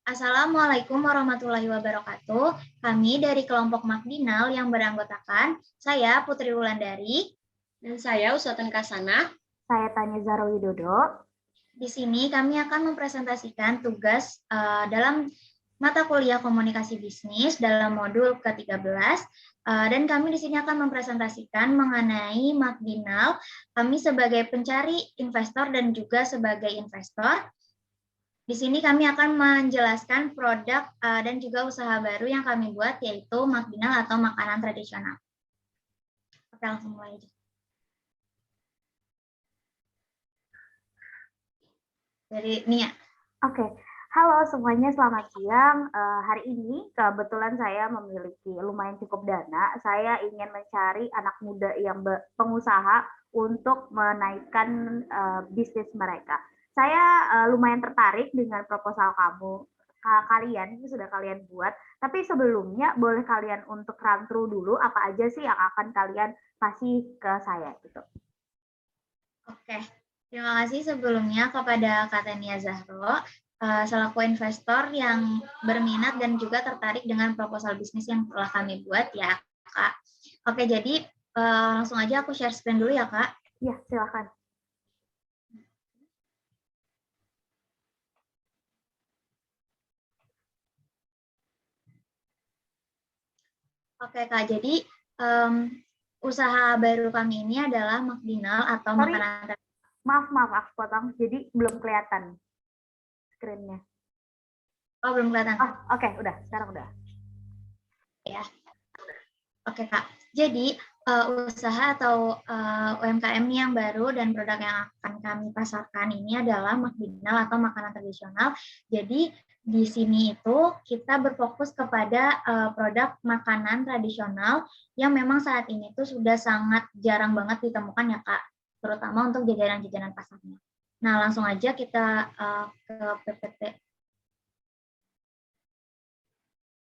Assalamualaikum warahmatullahi wabarakatuh. Kami dari kelompok Makdinal yang beranggotakan saya Putri Wulandari. Dan saya Uswatun Kasana. Saya Tanya Zahra Widodo. Di sini kami akan mempresentasikan tugas dalam mata kuliah komunikasi bisnis dalam modul ke-13. Dan kami di sini akan mempresentasikan mengenai Makdinal, kami sebagai pencari investor dan juga sebagai investor. Di sini kami akan menjelaskan produk dan juga usaha baru yang kami buat, yaitu Makdinal atau makanan tradisional. Oke, langsung mulai aja. Dari Nia. Oke, halo semuanya, selamat siang. Hari ini kebetulan saya memiliki lumayan cukup dana. Saya ingin mencari anak muda yang pengusaha untuk menaikkan bisnis mereka. Saya lumayan tertarik dengan proposal kalian ini sudah kalian buat. Tapi sebelumnya boleh kalian untuk run through dulu apa aja sih yang akan kalian kasih ke saya gitu. Oke. Terima kasih sebelumnya kepada Kak Tania Zahro, selaku investor yang berminat dan juga tertarik dengan proposal bisnis yang telah kami buat ya, Kak. Oke, jadi langsung aja aku share screen dulu ya, Kak. Iya, silakan. Oke, Kak. Jadi usaha baru kami ini adalah Makdinal atau makanan. Maaf, aku potong. Jadi belum kelihatan screen-nya. Oh, belum kelihatan. Oh, oke, udah. Sekarang udah. Ya. Oke, Kak. Jadi usaha atau UMKM yang baru dan produk yang akan kami pasarkan ini adalah Makdinal atau makanan tradisional. Jadi di sini itu kita berfokus kepada produk makanan tradisional yang memang saat ini tuh sudah sangat jarang banget ditemukan ya, Kak, terutama untuk jajanan-jajanan pasarnya. Nah, langsung aja kita ke PPT.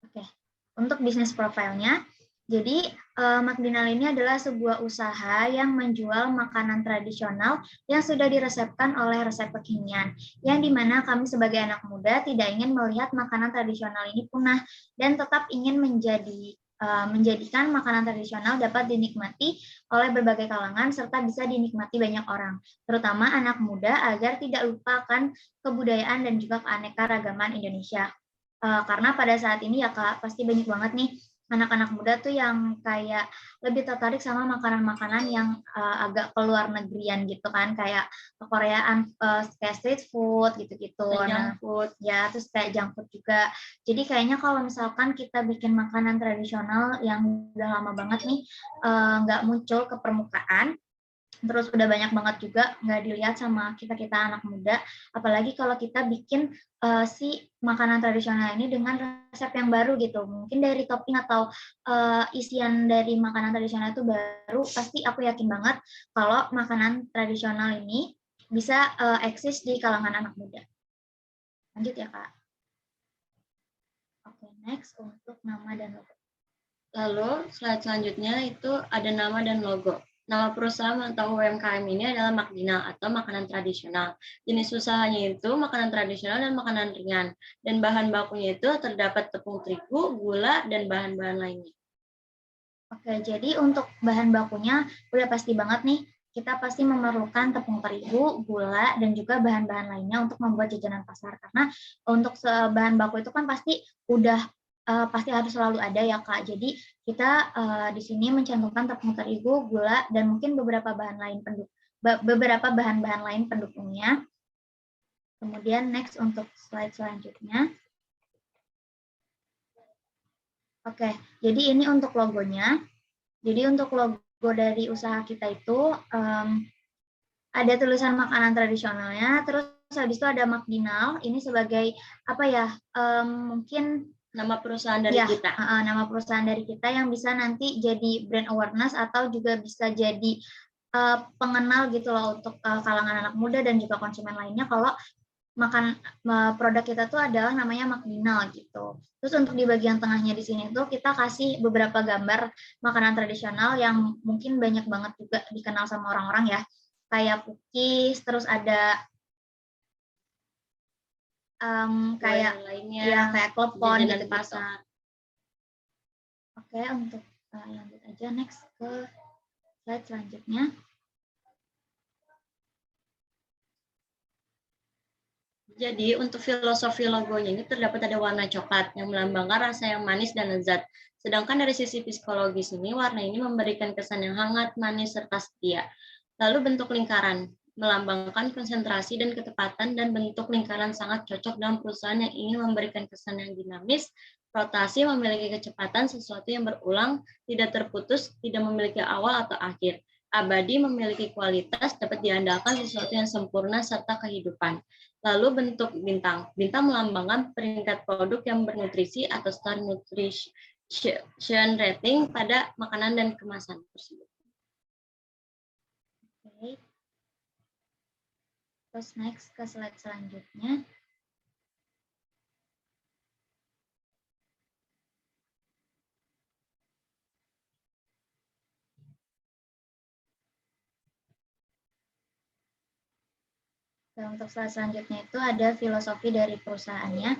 Oke, untuk bisnis profilnya, jadi Makdinal ini adalah sebuah usaha yang menjual makanan tradisional yang sudah diresepkan oleh resep kekinian, yang dimana kami sebagai anak muda tidak ingin melihat makanan tradisional ini punah dan tetap ingin menjadikan makanan tradisional dapat dinikmati oleh berbagai kalangan serta bisa dinikmati banyak orang, terutama anak muda agar tidak lupakan kebudayaan dan juga keanekaragaman Indonesia. Karena pada saat ini ya, Kak, pasti banyak banget nih anak-anak muda tuh yang kayak lebih tertarik sama makanan-makanan yang agak keluar negerian gitu kan, kayak Koreaan, kayak street food gitu-gitu. Junk food. Ya, terus kayak junk food juga. Jadi kayaknya kalau misalkan kita bikin makanan tradisional yang udah lama banget nih nggak muncul ke permukaan, terus udah banyak banget juga nggak dilihat sama kita anak muda, apalagi kalau kita bikin si makanan tradisional ini dengan resep yang baru gitu, mungkin dari topping atau isian dari makanan tradisional itu baru, pasti aku yakin banget kalau makanan tradisional ini bisa eksis di kalangan anak muda. Lanjut ya, Kak. Oke, next untuk nama dan logo. Lalu slide selanjutnya itu ada nama dan logo. Nama perusahaan atau UMKM ini adalah Makdinal atau makanan tradisional. Jenis usahanya itu makanan tradisional dan makanan ringan. Dan bahan bakunya itu terdapat tepung terigu, gula, dan bahan-bahan lainnya. Oke, jadi untuk bahan bakunya udah pasti banget nih, kita pasti memerlukan tepung terigu, gula, dan juga bahan-bahan lainnya untuk membuat jajanan pasar. Karena untuk bahan baku itu kan pasti udah pasti harus selalu ada ya, Kak. Jadi kita di sini mencantumkan tepung terigu, gula, dan mungkin beberapa bahan-bahan lain pendukungnya. Kemudian next untuk slide selanjutnya. Oke, jadi ini untuk logonya. Jadi untuk logo dari usaha kita itu ada tulisan makanan tradisionalnya, terus habis itu ada Makdinal. Ini sebagai apa ya? Mungkin nama perusahaan dari kita. Nama perusahaan dari kita yang bisa nanti jadi brand awareness atau juga bisa jadi pengenal gitu loh untuk kalangan anak muda dan juga konsumen lainnya kalau produk kita tuh adalah namanya Makdinal gitu. Terus untuk di bagian tengahnya di sini tuh kita kasih beberapa gambar makanan tradisional yang mungkin banyak banget juga dikenal sama orang-orang ya. Kayak pukis, terus ada kayak lainnya, ya kayak klepon jajanan gitu-gitu. pasar. Oke, untuk lanjut aja next ke slide selanjutnya. Jadi untuk filosofi logonya ini terdapat ada warna coklat yang melambangkan rasa yang manis dan lezat. Sedangkan dari sisi psikologis ini, warna ini memberikan kesan yang hangat, manis, serta setia. Lalu bentuk lingkaran, melambangkan konsentrasi dan ketepatan, dan bentuk lingkaran sangat cocok dalam perusahaan yang ingin memberikan kesan yang dinamis, rotasi, memiliki kecepatan, sesuatu yang berulang, tidak terputus, tidak memiliki awal atau akhir. Abadi, memiliki kualitas, dapat diandalkan, sesuatu yang sempurna, serta kehidupan. Lalu bentuk bintang. Bintang melambangkan peringkat produk yang bernutrisi atau star nutrition rating pada makanan dan kemasan tersebut. Oke. Terus next ke slide selanjutnya. Untuk slide selanjutnya itu ada filosofi dari perusahaannya.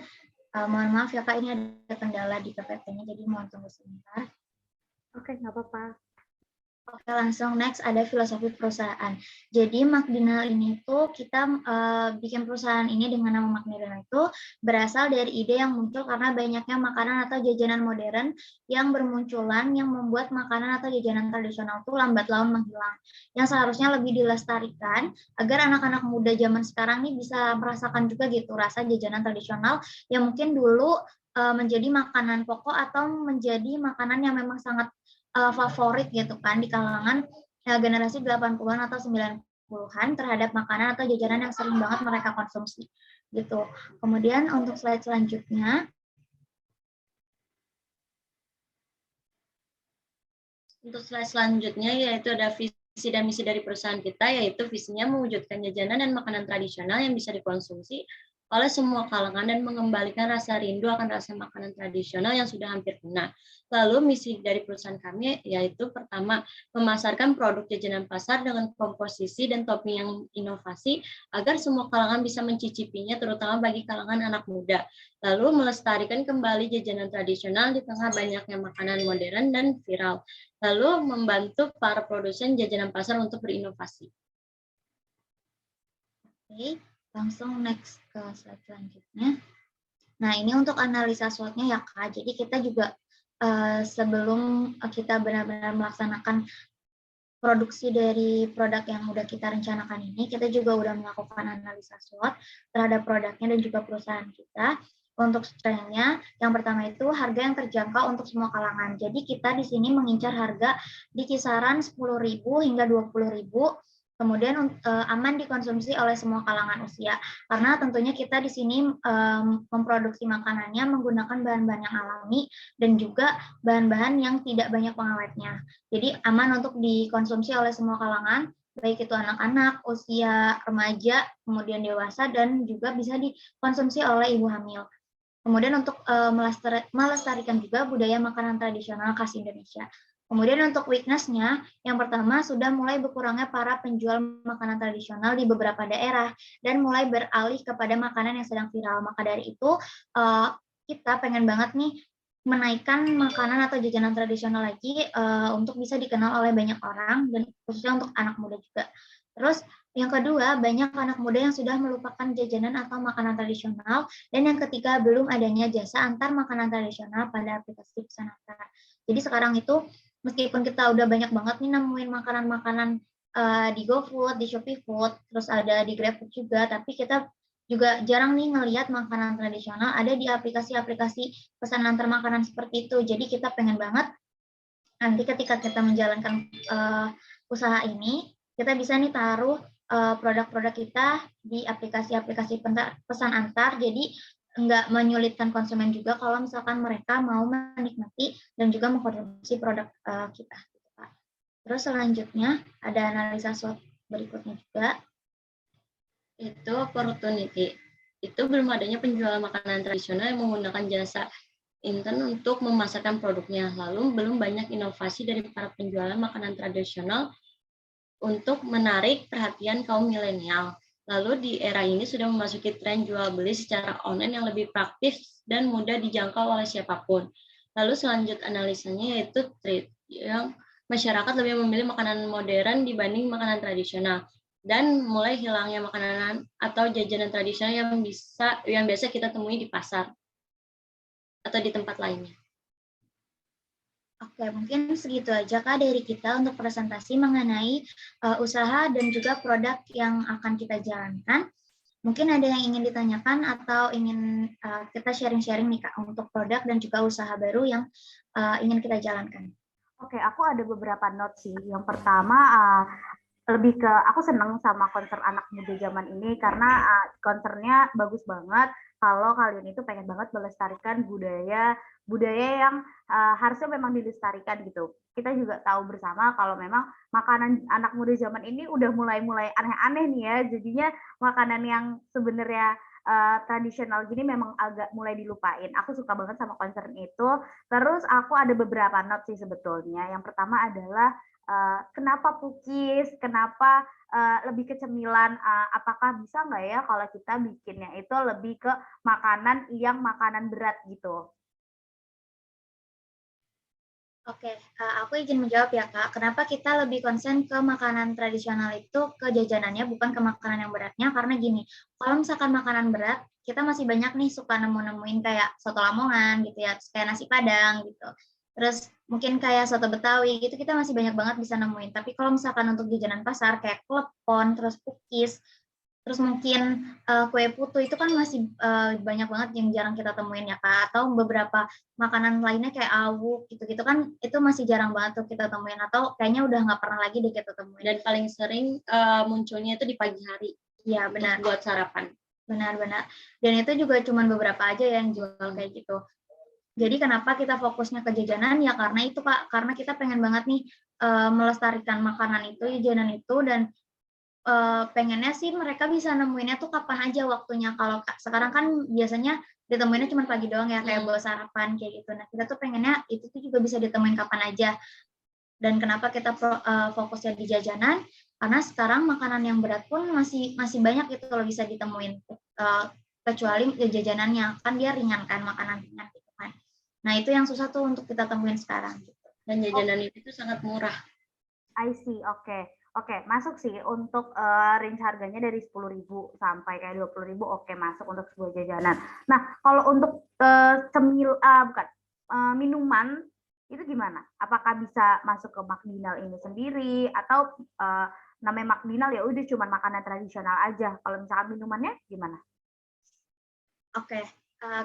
Mohon maaf ya Kak, ini ada kendala di PPT-nya, jadi mohon tunggu sebentar. Oke, nggak apa-apa. Oke, langsung next ada filosofi perusahaan. Jadi McDinal ini tuh kita bikin perusahaan ini dengan nama McDinal itu berasal dari ide yang muncul karena banyaknya makanan atau jajanan modern yang bermunculan yang membuat makanan atau jajanan tradisional itu lambat laun menghilang. Yang seharusnya lebih dilestarikan agar anak-anak muda zaman sekarang ini bisa merasakan juga gitu rasa jajanan tradisional yang mungkin dulu menjadi makanan pokok atau menjadi makanan yang memang sangat favorit gitu kan di kalangan generasi 80-an atau 90-an terhadap makanan atau jajanan yang sering banget mereka konsumsi gitu. Kemudian untuk slide selanjutnya, untuk slide selanjutnya yaitu ada visi dan misi dari perusahaan kita, yaitu visinya mewujudkan jajanan dan makanan tradisional yang bisa dikonsumsi oleh semua kalangan dan mengembalikan rasa rindu akan rasa makanan tradisional yang sudah hampir punah. Lalu misi dari perusahaan kami yaitu pertama, memasarkan produk jajanan pasar dengan komposisi dan topping yang inovasi agar semua kalangan bisa mencicipinya, terutama bagi kalangan anak muda. Lalu melestarikan kembali jajanan tradisional di tengah banyaknya makanan modern dan viral. Lalu membantu para produsen jajanan pasar untuk berinovasi. Oke, langsung next ke slide selanjutnya. Nah, ini untuk analisa SWOT-nya ya Kak. Jadi kita juga sebelum kita benar-benar melaksanakan produksi dari produk yang udah kita rencanakan ini, kita juga udah melakukan analisa SWOT terhadap produknya dan juga perusahaan kita. Untuk strength-nya, yang pertama itu harga yang terjangkau untuk semua kalangan. Jadi kita di sini mengincar harga di kisaran 10.000 hingga 20.000, kemudian aman dikonsumsi oleh semua kalangan usia. Karena tentunya kita di sini memproduksi makanannya menggunakan bahan-bahan yang alami dan juga bahan-bahan yang tidak banyak pengawetnya. Jadi aman untuk dikonsumsi oleh semua kalangan, baik itu anak-anak, usia remaja, kemudian dewasa, dan juga bisa dikonsumsi oleh ibu hamil. Kemudian untuk melestarikan juga budaya makanan tradisional khas Indonesia. Kemudian untuk weakness-nya, yang pertama sudah mulai berkurangnya para penjual makanan tradisional di beberapa daerah dan mulai beralih kepada makanan yang sedang viral. Maka dari itu kita pengen banget nih menaikkan makanan atau jajanan tradisional lagi untuk bisa dikenal oleh banyak orang dan khususnya untuk anak muda juga. Terus yang kedua, banyak anak muda yang sudah melupakan jajanan atau makanan tradisional. Dan yang ketiga, belum adanya jasa antar makanan tradisional pada aplikasi pesan antar. Jadi sekarang itu, meskipun kita udah banyak banget nih nemuin makanan-makanan di GoFood, di Shopee Food, terus ada di GrabFood juga, tapi kita juga jarang nih ngelihat makanan tradisional ada di aplikasi-aplikasi pesan antar makanan seperti itu. Jadi kita pengen banget nanti ketika kita menjalankan usaha ini, kita bisa nih taruh produk-produk kita di aplikasi-aplikasi pesan antar, jadi nggak menyulitkan konsumen juga kalau misalkan mereka mau menikmati dan juga mengkonsumsi produk kita. Terus selanjutnya ada analisa SWOT berikutnya juga. Itu opportunity. Itu belum adanya penjualan makanan tradisional yang menggunakan jasa intern untuk memasarkan produknya. Lalu belum banyak inovasi dari para penjualan makanan tradisional untuk menarik perhatian kaum milenial. Lalu di era ini sudah memasuki tren jual beli secara online yang lebih praktis dan mudah dijangkau oleh siapapun. Lalu selanjut analisanya yaitu trade, yang masyarakat lebih memilih makanan modern dibanding makanan tradisional, dan mulai hilangnya makanan atau jajanan tradisional yang biasa kita temui di pasar atau di tempat lainnya. Oke, mungkin segitu aja Kak dari kita untuk presentasi mengenai usaha dan juga produk yang akan kita jalankan. Mungkin ada yang ingin ditanyakan atau ingin kita sharing-sharing nih Kak untuk produk dan juga usaha baru yang ingin kita jalankan. Oke, aku ada beberapa notes sih. Yang pertama, lebih ke aku seneng sama konser anak muda zaman ini karena konsernya bagus banget. Kalau kalian itu pengen banget melestarikan budaya yang harusnya memang dilestarikan gitu. Kita juga tahu bersama kalau memang makanan anak muda zaman ini udah mulai aneh-aneh nih ya. Jadinya makanan yang sebenarnya tradisional gini memang agak mulai dilupain. Aku suka banget sama konser itu. Terus aku ada beberapa notes sih sebetulnya. Yang pertama adalah kenapa pukis, kenapa lebih ke cemilan, apakah bisa nggak ya kalau kita bikinnya itu lebih ke makanan berat gitu? Oke, aku izin menjawab ya Kak. Kenapa kita lebih konsen ke makanan tradisional itu ke jajanannya bukan ke makanan yang beratnya? Karena gini, kalau misalkan makanan berat, kita masih banyak nih suka nemu-nemuin kayak soto Lamongan gitu ya, kayak nasi Padang gitu. Terus mungkin kayak soto Betawi gitu kita masih banyak banget bisa nemuin. Tapi kalau misalkan untuk jajanan pasar kayak klepon, terus pukis, terus mungkin kue putu itu kan masih banyak banget yang jarang kita temuin ya Kak. Atau beberapa makanan lainnya kayak awuk gitu-gitu kan itu masih jarang banget tuh kita temuin atau kayaknya udah nggak pernah lagi deh kita temuin. Dan paling sering munculnya itu di pagi hari. Iya benar. Buat sarapan. Benar-benar. Dan itu juga cuma beberapa aja yang jual kayak gitu. Jadi kenapa kita fokusnya ke jajanan ya karena itu Kak, karena kita pengen banget nih melestarikan makanan itu, jajanan itu dan pengennya sih mereka bisa nemuinnya tuh kapan aja waktunya. Kalau sekarang kan biasanya ditemuinnya cuma pagi doang ya kayak buat sarapan kayak gitu. Nah kita tuh pengennya itu tuh juga bisa ditemuin kapan aja. Dan kenapa kita fokusnya di jajanan? Karena sekarang makanan yang berat pun masih banyak itu kalau bisa ditemuin. Kecuali jajanannya kan dia ringan kan, makanan ringan gitu kan. Nah itu yang susah tuh untuk kita temuin sekarang. Gitu. Dan jajanan itu sangat murah. I see, oke. Oke, masuk sih untuk range harganya dari 10.000 sampai kayak 20.000, oke masuk untuk sebuah jajanan. Nah, kalau untuk minuman itu gimana? Apakah bisa masuk ke McDinal ini sendiri atau namanya McDinal ya udah cuma makanan tradisional aja. Kalau misalkan minumannya gimana? Oke,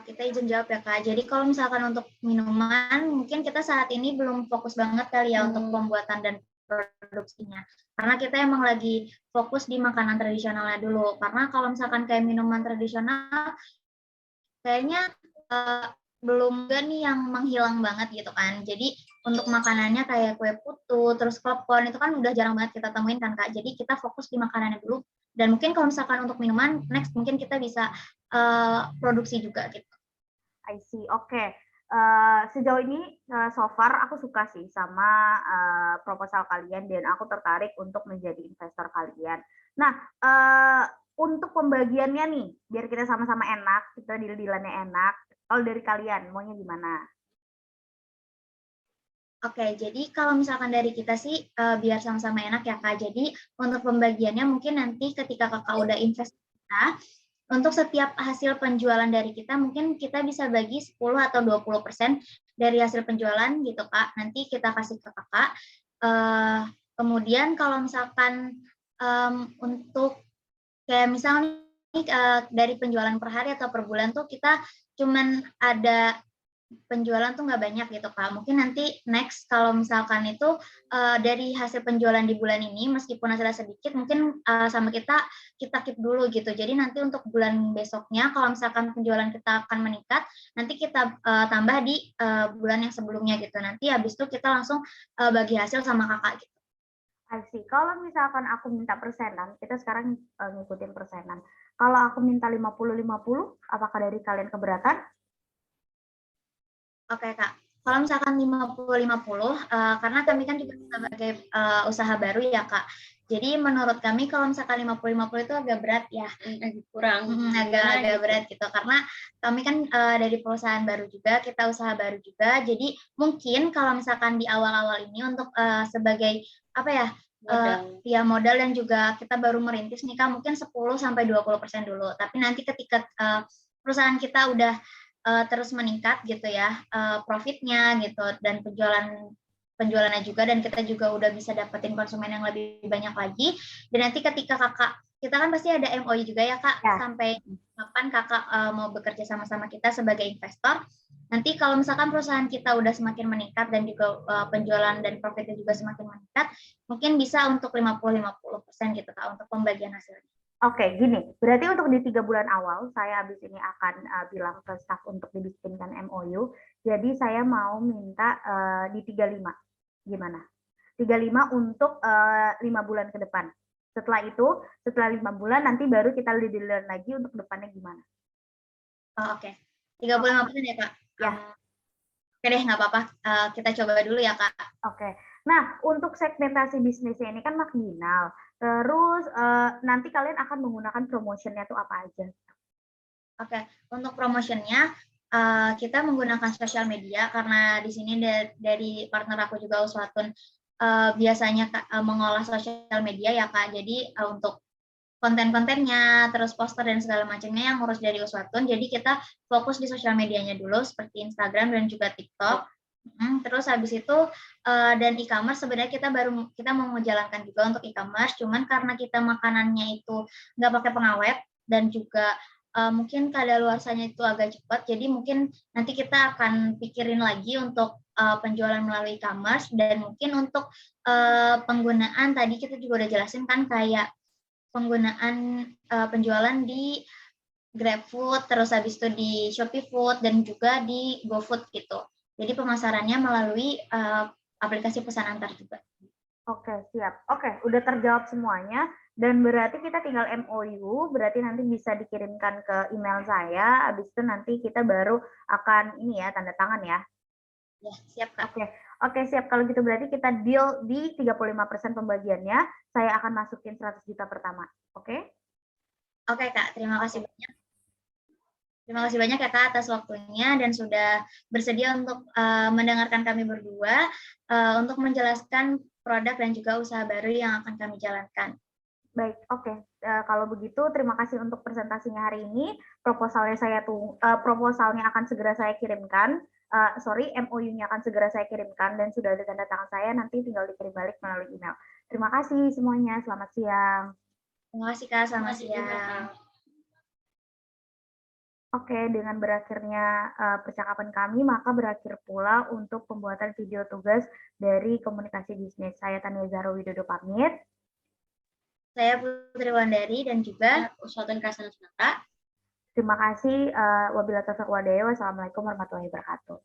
kita izin jawab ya Kak. Jadi kalau misalkan untuk minuman, mungkin kita saat ini belum fokus banget kali ya untuk pembuatan dan produksinya. Karena kita emang lagi fokus di makanan tradisionalnya dulu. Karena kalau misalkan kayak minuman tradisional, kayaknya belum juga nih yang menghilang banget gitu kan. Jadi untuk makanannya kayak kue putu, terus klepon itu kan udah jarang banget kita temuin kan Kak. Jadi kita fokus di makanannya dulu. Dan mungkin kalau misalkan untuk minuman, next mungkin kita bisa produksi juga gitu. I see, oke. Sejauh ini so far aku suka sih sama proposal kalian dan aku tertarik untuk menjadi investor kalian. Nah, untuk pembagiannya nih, biar kita sama-sama enak, kita deal-dealannya enak. Kalau dari kalian, maunya gimana? Oke, jadi kalau misalkan dari kita sih biar sama-sama enak ya Kak. Jadi untuk pembagiannya mungkin nanti ketika Kakak udah invest kita, untuk setiap hasil penjualan dari kita mungkin kita bisa bagi 10 atau 20% dari hasil penjualan gitu Kak. Nanti kita kasih ke Kakak. Kemudian kalau misalkan untuk kayak misalnya dari penjualan per hari atau per bulan tuh kita cuman ada penjualan tuh nggak banyak gitu Kak. Mungkin nanti next kalau misalkan itu dari hasil penjualan di bulan ini meskipun hasilnya sedikit mungkin sama kita keep dulu gitu. Jadi nanti untuk bulan besoknya kalau misalkan penjualan kita akan meningkat, nanti kita tambah di bulan yang sebelumnya gitu. Nanti habis itu kita langsung bagi hasil sama Kakak gitu. I see. Kalau misalkan aku minta persenan, kita sekarang ngikutin persenan. Kalau aku minta 50-50, apakah dari kalian keberatan? Oke Kak, Kalau misalkan 50-50, karena kami kan juga sebagai usaha baru ya, Kak. Jadi menurut kami kalau misalkan 50-50 itu agak berat ya. Kurang. Agak berat gitu. Karena kami kan dari perusahaan baru juga, kita usaha baru juga. Jadi mungkin kalau misalkan di awal-awal ini untuk sebagai apa ya, modal dan juga kita baru merintis nih Kak, mungkin 10-20% dulu. Tapi nanti ketika perusahaan kita udah terus meningkat gitu ya, profitnya gitu dan penjualannya juga, dan kita juga udah bisa dapetin konsumen yang lebih banyak lagi. Dan nanti ketika kakak, kita kan pasti ada MOU juga ya Kak, sampai kapan kakak mau bekerja sama-sama kita sebagai investor. Nanti kalau misalkan perusahaan kita udah semakin meningkat dan juga penjualan dan profitnya juga semakin meningkat, mungkin bisa untuk 50-50% gitu Kak untuk pembagian hasilnya. Oke, gini, berarti untuk di 3 bulan awal, saya habis ini akan bilang ke staff untuk dibikinkan MOU, jadi saya mau minta di 35, gimana? 35 untuk 5 bulan ke depan. Setelah itu, setelah 5 bulan, nanti baru kita lead lagi untuk depannya gimana. Oke. 35% ya, Kak? Ya. Oke deh, nggak apa-apa. Kita coba dulu ya, Kak. Oke. Nah, untuk segmentasi bisnisnya ini kan marginal. Terus nanti kalian akan menggunakan promotionnya tuh apa aja? Oke, untuk promotionnya kita menggunakan sosial media karena di sini dari partner aku juga Uswatun biasanya mengolah sosial media ya Kak. Jadi untuk konten-kontennya, terus poster dan segala macamnya yang ngurus dari Uswatun. Jadi kita fokus di sosial medianya dulu seperti Instagram dan juga TikTok. Terus habis itu dan e-commerce sebenarnya kita mau menjalankan juga untuk e-commerce, cuman karena kita makanannya itu nggak pakai pengawet dan juga mungkin kadaluarsanya itu agak cepat, jadi mungkin nanti kita akan pikirin lagi untuk penjualan melalui e-commerce, dan mungkin untuk penggunaan tadi kita juga udah jelasin kan kayak penggunaan penjualan di GrabFood, terus habis itu di Shopee Food dan juga di GoFood gitu. Jadi pemasarannya melalui aplikasi pesan antar juga. Oke, siap. Oke, udah terjawab semuanya. Dan berarti kita tinggal MOU, berarti nanti bisa dikirimkan ke email saya, habis itu nanti kita baru akan ini ya, tanda tangan ya. Ya, siap Kak. Oke, siap. Kalau gitu berarti kita deal di 35% pembagiannya, saya akan masukin 100 juta pertama. Oke? Oke Kak, terima kasih banyak. Terima kasih banyak ya Kak atas waktunya dan sudah bersedia untuk mendengarkan kami berdua untuk menjelaskan produk dan juga usaha baru yang akan kami jalankan. Baik, oke. Kalau begitu, terima kasih untuk presentasinya hari ini. Proposalnya akan segera saya kirimkan. MOU-nya akan segera saya kirimkan dan sudah ada tanda tangan saya. Nanti tinggal dikirim balik melalui email. Terima kasih semuanya. Selamat siang. Terima kasih Kak. Selamat siang. Oke, dengan berakhirnya percakapan kami, maka berakhir pula untuk pembuatan video tugas dari komunikasi bisnis. Saya Tania Zahra Widodo pamit. Saya Putri Wandari dan juga Uswatun Krasana Sunata. Terima kasih. Wabillahi taufiq wal hidayah. Wassalamualaikum warahmatullahi wabarakatuh.